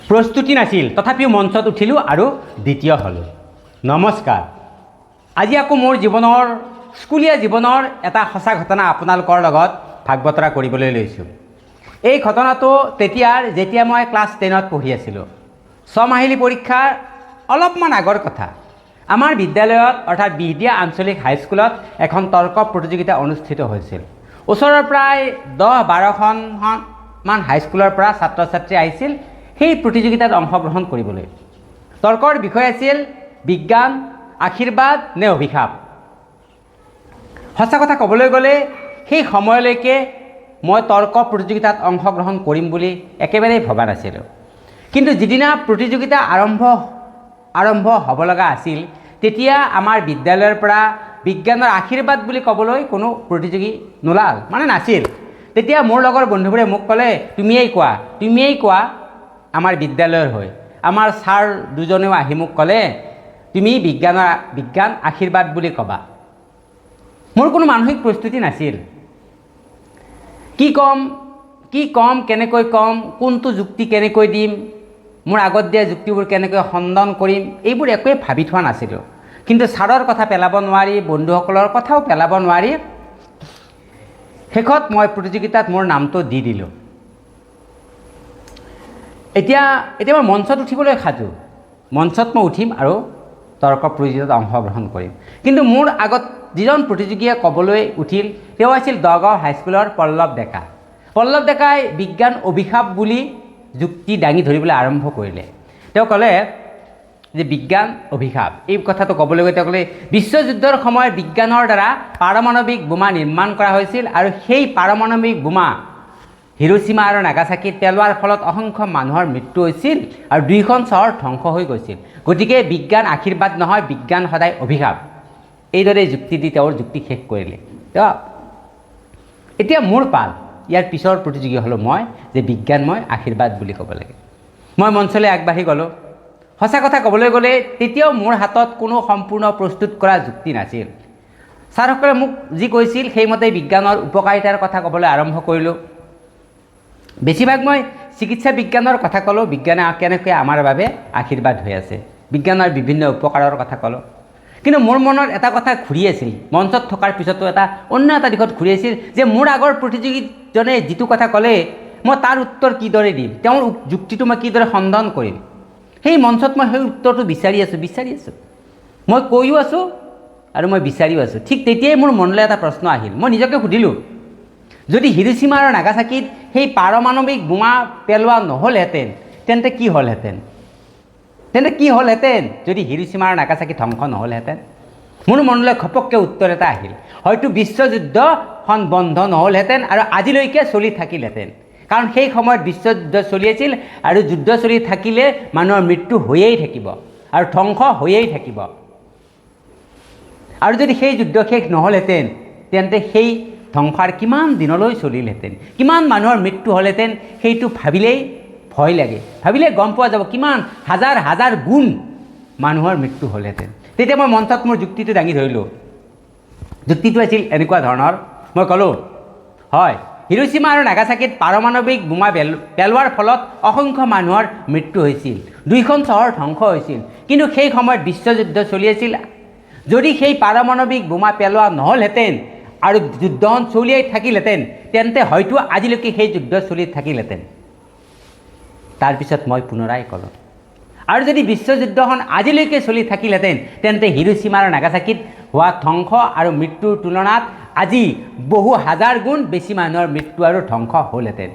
প্ৰস্তুতি নাছিল, তথাপিও মঞ্চত উঠিলোঁ আৰু দ্বিতীয় হ'লোঁ। নমস্কাৰ। আজি আকৌ মোৰ জীৱনৰ স্কুলীয়া জীৱনৰ এটা সঁচা ঘটনা আপোনালোকৰ লগত ভাগ বতৰা কৰিবলৈ লৈছোঁ। এই ঘটনাটো যেতিয়া মই ক্লাছ 10ত পঢ়ি আছিলোঁ। ছমাহিলী পৰীক্ষাৰ অলপমান আগৰ কথা। আমাৰ বিদ্যালয়ত অৰ্থাৎ বিহদিয়া আঞ্চলিক হাইস্কুলত এখন তৰ্ক প্ৰতিযোগিতা অনুষ্ঠিত হৈছিল। ওচৰৰ প্ৰায় 10-12খনমান হাইস্কুলৰ পৰা ছাত্ৰ ছাত্ৰী আহিছিল সেই প্ৰতিযোগিতাত অংশগ্ৰহণ কৰিবলৈ। তৰ্কৰ বিষয় আছিল বিজ্ঞান, আশীৰ্বাদ নে অভিশাপ। সঁচা কথা ক'বলৈ গ'লে সেই সময়লৈকে মই তৰ্ক প্ৰতিযোগিতাত অংশগ্ৰহণ কৰিম বুলি একেবাৰেই ভবা নাছিলোঁ। কিন্তু যিদিনা প্ৰতিযোগিতা আৰম্ভ হ'ব লগা আছিল, তেতিয়া আমাৰ বিদ্যালয়ৰ পৰা বিজ্ঞানৰ আশীৰ্বাদ বুলি ক'বলৈ কোনো প্ৰতিযোগী নাছিল। তেতিয়া মোৰ লগৰ বন্ধুবোৰে মোক ক'লে, তুমিয়েই কোৱা আমাৰ বিদ্যালয়ৰ হৈ। আমাৰ ছাৰ দুজনেও আহি মোক ক'লে, তুমি বিজ্ঞান আশীৰ্বাদ বুলি ক'বা। মোৰ কোনো মানসিক প্ৰস্তুতি নাছিল। কি ক'ম, কেনেকৈ ক'ম, কোনটো যুক্তি কেনেকৈ দিম, মোৰ আগত দিয়া যুক্তিবোৰ কেনেকৈ খণ্ডন কৰিম, এইবোৰ একোৱেই ভাবি থোৱা নাছিলোঁ। কিন্তু ছাৰৰ কথা পেলাব নোৱাৰি, বন্ধুসকলৰ কথাও পেলাব নোৱাৰি শেষত মই প্ৰতিযোগিতাত মোৰ নামটো দি দিলোঁ। এতিয়া মই মঞ্চত উঠিবলৈ সাজু। মঞ্চত মই উঠিম আৰু তৰ্ক প্ৰতিযোগিতাত অংশগ্ৰহণ কৰিম। কিন্তু মোৰ আগত যিজন প্ৰতিযোগীয়ে ক'বলৈ উঠিল, তেওঁ আছিল দগাঁও হাইস্কুলৰ পল্লৱ ডেকা। পল্লৱ ডেকাই বিজ্ঞান অভিশাপ বুলি যুক্তি দাঙি ধৰিবলৈ আৰম্ভ কৰিলে। তেওঁ ক'লে যে বিজ্ঞান অভিশাপ, এই কথাটো ক'বলৈ গৈ তেওঁ ক'লে, বিশ্বযুদ্ধৰ সময়ত বিজ্ঞানৰ দ্বাৰা পাৰমাণৱিক বোমা নিৰ্মাণ কৰা হৈছিল আৰু সেই পাৰমাণৱিক বোমা হিৰোশ্বিমা আৰু নাগাচাকিত পেলোৱাৰ ফলত অসংখ্য মানুহৰ মৃত্যু হৈছিল আৰু 2খন চহৰ ধ্বংস হৈ গৈছিল। গতিকে বিজ্ঞান আশীৰ্বাদ নহয়, বিজ্ঞান সদায় অভিশাপ। এইদৰে যুক্তি দি তেওঁৰ যুক্তি শেষ কৰিলে। এতিয়া মোৰ পাল। ইয়াৰ পিছৰ প্ৰতিযোগী হ'লোঁ মই, যে বিজ্ঞান মই আশীৰ্বাদ বুলি ক'ব লাগে। মই মঞ্চলৈ আগবাঢ়ি গ'লোঁ। সঁচা কথা ক'বলৈ গ'লে তেতিয়াও মোৰ হাতত কোনো সম্পূৰ্ণ প্ৰস্তুত কৰা যুক্তি নাছিল। ছাৰসকলে মোক যি কৈছিল সেইমতে বিজ্ঞানৰ উপকাৰিতাৰ কথা ক'বলৈ আৰম্ভ কৰিলোঁ। বেছিভাগ মই চিকিৎসা বিজ্ঞানৰ কথা ক'লোঁ, বিজ্ঞানে কেনেকৈ আমাৰ বাবে আশীৰ্বাদ হৈ আছে, বিজ্ঞানৰ বিভিন্ন উপকাৰৰ কথা ক'লোঁ। কিন্তু মোৰ মনত এটা কথা ঘূৰি আছিল, মঞ্চত থকাৰ পিছতো অন্য এটা দিশত ঘূৰি আছিল, যে মোৰ আগৰ প্ৰতিযোগীজনে যিটো কথা ক'লে মই তাৰ উত্তৰ কিদৰে দিম, তেওঁৰ যুক্তিটো মই কিদৰে খণ্ডন কৰিম। সেই মঞ্চত মই সেই উত্তৰটো বিচাৰি আছোঁ। মই কৈও আছোঁ আৰু মই বিচাৰিও আছোঁ। ঠিক তেতিয়াই মোৰ মনলৈ এটা প্ৰশ্ন আহিল। মই নিজকে সুধিলোঁ, যদি হিৰোশ্বিমা আৰু নাগাচাকিত সেই পাৰমাণৱিক বোমা পেলোৱা নহ'লহেঁতেন তেন্তে কি হ'লহেঁতেন? যদি হিৰোশ্বিমা আৰু নাগাচাকি ধ্বংস নহ'লহেঁতেন? মোৰ মনলৈ ঘপককৈ উত্তৰ এটা আহিল, হয়তো বিশ্বযুদ্ধখন বন্ধ নহ'লহেঁতেন আৰু আজিলৈকে চলি থাকিলহেঁতেন। কাৰণ সেই সময়ত বিশ্বযুদ্ধ চলি আছিল আৰু যুদ্ধ চলি থাকিলে মানুহৰ মৃত্যু হৈয়েই থাকিব আৰু ধ্বংস হৈয়েই থাকিব। আৰু যদি সেই যুদ্ধ শেষ নহ'লহেঁতেন তেন্তে সেই ধ্বংসাৰ কিমান দিনলৈ চলিলহেঁতেন, কিমান মানুহৰ মৃত্যু হ'লহেঁতেন, সেইটো ভাবিলেই ভয় লাগে। ভাবিলে গম পোৱা যাব কিমান হাজাৰ গুণ মানুহৰ মৃত্যু হ'লহেঁতেন। তেতিয়া মই মঞ্চত মোৰ যুক্তিটো দাঙি ধৰিলোঁ। যুক্তিটো আছিল এনেকুৱা ধৰণৰ, মই ক'লোঁ, হয়, হিৰোশ্বিমা আৰু নাগাচাকিত পাৰমাণৱিক বোমা পেলোৱাৰ ফলত অসংখ্য মানুহৰ মৃত্যু হৈছিল, 2খন চহৰ ধ্বংস হৈছিল। কিন্তু সেই সময়ত বিশ্বযুদ্ধ চলি আছিল। যদি সেই পাৰমাণৱিক বোমা পেলোৱা নহ'লহেঁতেন আৰু যুদ্ধখন চলিয়েই থাকিলহেঁতেন তেন্তে হয়তো আজিলৈকে সেই যুদ্ধ চলি থাকিলহেঁতেন। তাৰপিছত মই পুনৰাই ক'লোঁ, আৰু যদি বিশ্বযুদ্ধখন আজিলৈকে চলি থাকিলহেঁতেন তেন্তে হিৰোশ্বিমা আৰু নাগাচাকিত হোৱা ধ্বংস আৰু মৃত্যুৰ তুলনাত আজি বহু হাজাৰ গুণ বেছি মানুহৰ মৃত্যু আৰু ধ্বংস হ'লহেঁতেন।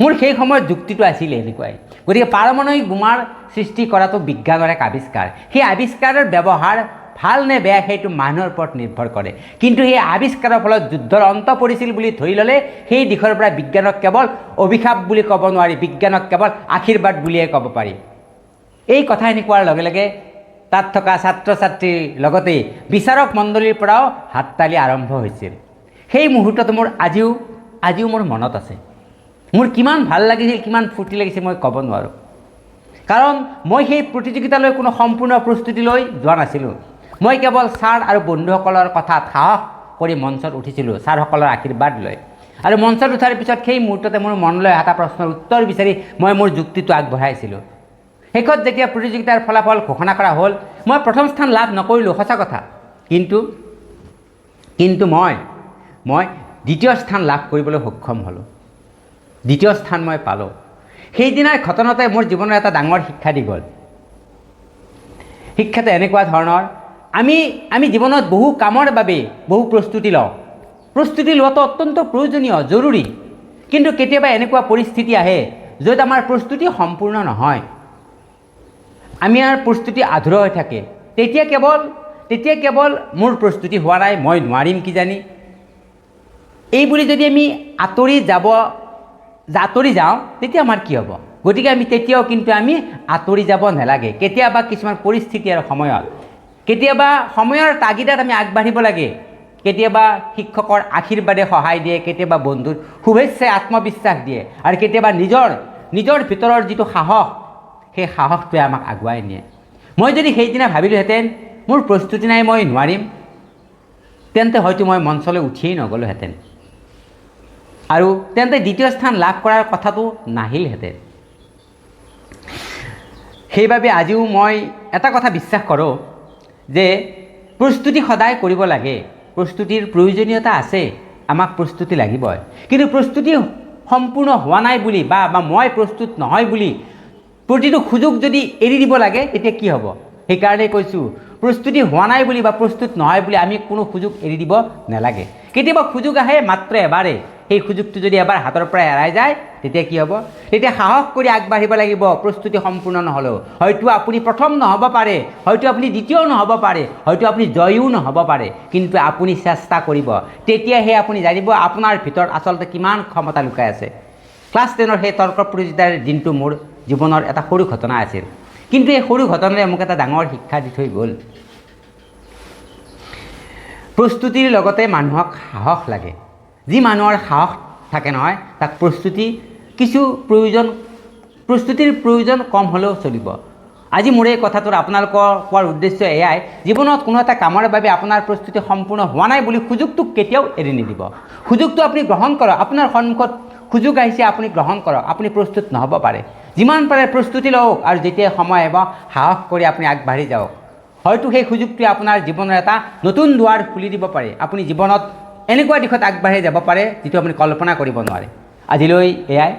মোৰ সেই সময়ত যুক্তিটো আছিলে এনেকুৱাই। গতিকে পাৰমাণৱিক বোমাৰ সৃষ্টি কৰাটো বিজ্ঞানৰ এক আৱিষ্কাৰ। সেই আৱিষ্কাৰৰ ব্যৱহাৰ ভাল নে বেয়া সেইটো মানুহৰ ওপৰত নিৰ্ভৰ কৰে। কিন্তু সেই আৱিষ্কাৰৰ ফলত যুদ্ধৰ অন্ত পৰিছিল বুলি ধৰি ল'লে সেই দিশৰ পৰা বিজ্ঞানক কেৱল অভিশাপ বুলি ক'ব নোৱাৰি, বিজ্ঞানক কেৱল আশীৰ্বাদ বুলিয়ে ক'ব পাৰি। এই কথাখিনি কোৱাৰ লগে লগে তাত থকা ছাত্ৰ ছাত্ৰীৰ লগতে বিচাৰক মণ্ডলীৰ পৰাও হাততালি আৰম্ভ হৈছিল। সেই মুহূৰ্তটো মোৰ আজিও মোৰ মনত আছে। মোৰ কিমান ভাল লাগিছিল, কিমান ফূৰ্তি লাগিছিল মই ক'ব নোৱাৰোঁ। কাৰণ মই সেই প্ৰতিযোগিতালৈ কোনো সম্পূৰ্ণ প্ৰস্তুতি লৈ যোৱা নাছিলোঁ। মই কেৱল ছাৰ আৰু বন্ধুসকলৰ কথাত সাহস কৰি মঞ্চত উঠিছিলোঁ ছাৰসকলৰ আশীৰ্বাদ লৈ। আৰু মঞ্চত উঠাৰ পিছত সেই মুহূৰ্ততে মোৰ মনলৈ এটা প্ৰশ্নৰ উত্তৰ বিচাৰি মই মোৰ যুক্তিটো আগবঢ়াইছিলোঁ। শেষত যেতিয়া প্ৰতিযোগিতাৰ ফলাফল ঘোষণা কৰা হ'ল, মই প্ৰথম স্থান লাভ নকৰিলোঁ, সঁচা কথা। কিন্তু মই দ্বিতীয় স্থান লাভ কৰিবলৈ সক্ষম হ'লোঁ। দ্বিতীয় স্থান মই পালোঁ। সেইদিনাৰ ঘটনাতে মোৰ জীৱনৰ এটা ডাঙৰ শিক্ষা দি গ'ল। শিক্ষাটো এনেকুৱা ধৰণৰ, আমি জীৱনত বহু কামৰ বাবে বহু প্ৰস্তুতি লওঁ। প্ৰস্তুতি লোৱাটো অত্যন্ত প্ৰয়োজনীয়, জৰুৰী। কিন্তু কেতিয়াবা এনেকুৱা পৰিস্থিতি আহে য'ত আমাৰ প্ৰস্তুতি সম্পূৰ্ণ নহয়, আমাৰ প্ৰস্তুতি আধৰুৱা হৈ থাকে। তেতিয়া কেৱল মোৰ প্ৰস্তুতি হোৱা নাই, মই নোৱাৰিম কিজানি, এই বুলি যদি আমি আঁতৰি যাওঁ, তেতিয়া আমাৰ কি হ'ব? গতিকে তেতিয়াও কিন্তু আমি আঁতৰি যাব নালাগে। কেতিয়াবা কিছুমান পৰিস্থিতি আৰু কেতিয়াবা সময়ৰ তাগিদাত আমি আগবাঢ়িব লাগে। কেতিয়াবা শিক্ষকৰ আশীৰ্বাদে সহায় দিয়ে, কেতিয়াবা বন্ধুৰ শুভেচ্ছাই আত্মবিশ্বাস দিয়ে, আৰু কেতিয়াবা নিজৰ ভিতৰৰ যিটো সাহস, সেই সাহসটোৱে আমাক আগুৱাই নিয়ে। মই যদি সেইদিনা ভাবিলোহেঁতেন মোৰ প্ৰস্তুতি নাই, মই নোৱাৰিম, তেন্তে হয়তো মই মঞ্চলৈ উঠিয়েই নগ'লোহেঁতেন, আৰু তেন্তে দ্বিতীয় স্থান লাভ কৰাৰ কথাটো নাহিলহেঁতেন। সেইবাবে আজিও মই এটা কথা বিশ্বাস কৰোঁ যে প্ৰস্তুতি সদায় কৰিব লাগে। প্ৰস্তুতিৰ প্ৰয়োজনীয়তা আছে, আমাক প্ৰস্তুতি লাগিবই। কিন্তু প্ৰস্তুতি সম্পূৰ্ণ হোৱা নাই বুলি বা মই প্ৰস্তুত নহয় বুলি প্ৰতিটো সুযোগ যদি এৰি দিব লাগে, তেতিয়া কি হ'ব? সেইকাৰণে কৈছোঁ, প্ৰস্তুতি হোৱা নাই বুলি বা প্ৰস্তুত নহয় বুলি আমি কোনো সুযোগ এৰি দিব নালাগে। কেতিয়াবা সুযোগ আহে মাত্ৰ এবাৰে, সেই সুযোগটো যদি এবাৰ হাতৰ পৰা এৰাই যায়, তেতিয়া কি হ'ব? তেতিয়া সাহস কৰি আগবাঢ়িব লাগিব। প্ৰস্তুতি সম্পূৰ্ণ নহ'লেও হয়তো আপুনি প্ৰথম নহ'ব পাৰে, হয়তো আপুনি দ্বিতীয় নহ'ব পাৰে, হয়তো আপুনি জয়ো নহ'ব পাৰে, কিন্তু আপুনি চেষ্টা কৰিব। তেতিয়াহে আপুনি জানিব আপোনাৰ ভিতৰত আচলতে কিমান ক্ষমতা লুকাই আছে। ক্লাছ 10ৰ সেই তৰ্ক প্ৰতিযোগিতাৰ দিনটো মোৰ জীৱনৰ এটা সৰু ঘটনা আছিল, কিন্তু এই সৰু ঘটনাৰে মোক এটা ডাঙৰ শিক্ষা দি থৈ গ'ল। প্ৰস্তুতিৰ লগতে মানুহক সাহস লাগে। যি মানুহৰ সাহস থাকে নহয়, তাক প্ৰস্তুতিৰ প্ৰয়োজন কম হ'লেও চলিব। আজি মোৰ এই কথাটোৰ আপোনালোকৰ কোৱাৰ উদ্দেশ্য এয়াই, জীৱনত কোনো এটা কামৰ বাবে আপোনাৰ প্ৰস্তুতি সম্পূৰ্ণ হোৱা নাই বুলি সুযোগটোক কেতিয়াও এৰি নিদিব। সুযোগটো আপুনি গ্ৰহণ কৰক। আপোনাৰ সন্মুখত সুযোগ আহিছে, আপুনি গ্ৰহণ কৰক। আপুনি প্ৰস্তুত নহ'ব পাৰে, যিমান পাৰে প্ৰস্তুতি লওক, আৰু যেতিয়া সময় আহিব সাহস কৰি আপুনি আগবাঢ়ি যাওক। হয়তো সেই সুযোগটোৱে আপোনাৰ জীৱনৰ এটা নতুন দুৱাৰ খুলি দিব পাৰে। আপুনি জীৱনত এনেকুৱা দিশত আগবাঢ়ি যাব পাৰে যিটো আপুনি কল্পনা কৰিব নোৱাৰে। আজিলৈ এয়াই।